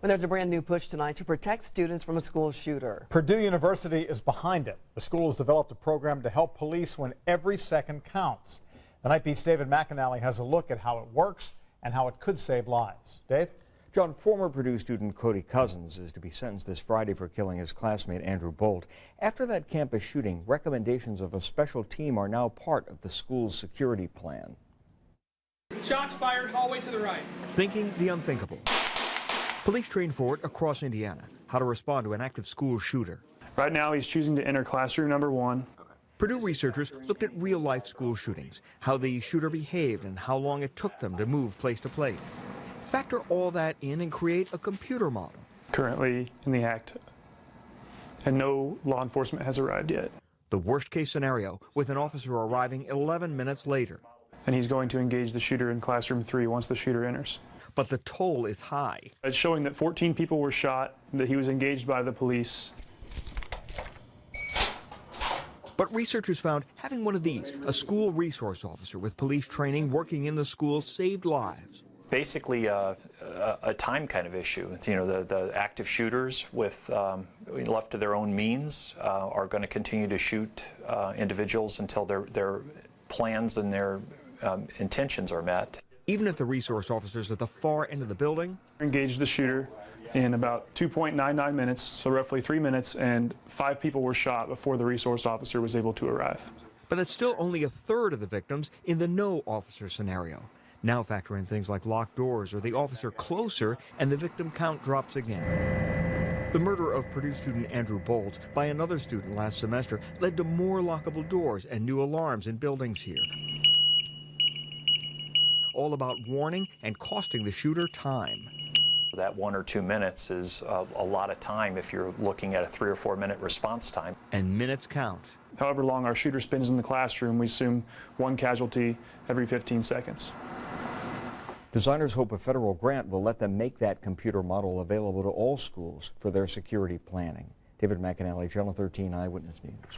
Well, there's a brand new push tonight to protect students from a school shooter. Purdue University is behind it. The school has developed a program to help police when every second counts. The Night Beat's David McAnally has a look at how it works and how it could save lives. Dave? John, former Purdue student Cody Cousins is to be sentenced this Friday for killing his classmate Andrew Bolt. After that campus shooting, recommendations of a special team are now part of the school's security plan. Shots fired, hallway to the right. Thinking the unthinkable. Police trained for it across Indiana, how to respond to an active school shooter. Right now he's choosing to enter classroom number 1. Purdue researchers looked at real-life school shootings, how the shooter behaved and how long it took them to move place to place. Factor all that in and create a computer model. Currently in the act, and no law enforcement has arrived yet. The worst-case scenario, with an officer arriving 11 minutes later. And he's going to engage the shooter in classroom 3 once the shooter enters. But the toll is high. It's showing that 14 people were shot, that he was engaged by the police. But researchers found having one of these, a school resource officer with police training working in the school, saved lives. Basically a time kind of issue. You know, the active shooters with left to their own means are going to continue to shoot individuals until their plans and their intentions are met. Even if the resource officers at the far end of the building Engaged the shooter in about 2.99 minutes, so roughly 3 minutes, and 5 people were shot before the resource officer was able to arrive. but that's still only a third of the victims in the no officer scenario. Now factor in things like locked doors or the officer closer and the victim count drops again. The murder of Purdue student Andrew Bolt by another student last semester led to more lockable doors and new alarms in buildings here. All about warning and costing the shooter time. That 1 or 2 minutes is a lot of time if you're looking at a 3 or 4 minute response time. And minutes count. However long our shooter spends in the classroom, we assume 1 casualty every 15 seconds. Designers hope a federal grant will let them make that computer model available to all schools for their security planning. David McAnally, Channel 13 Eyewitness News.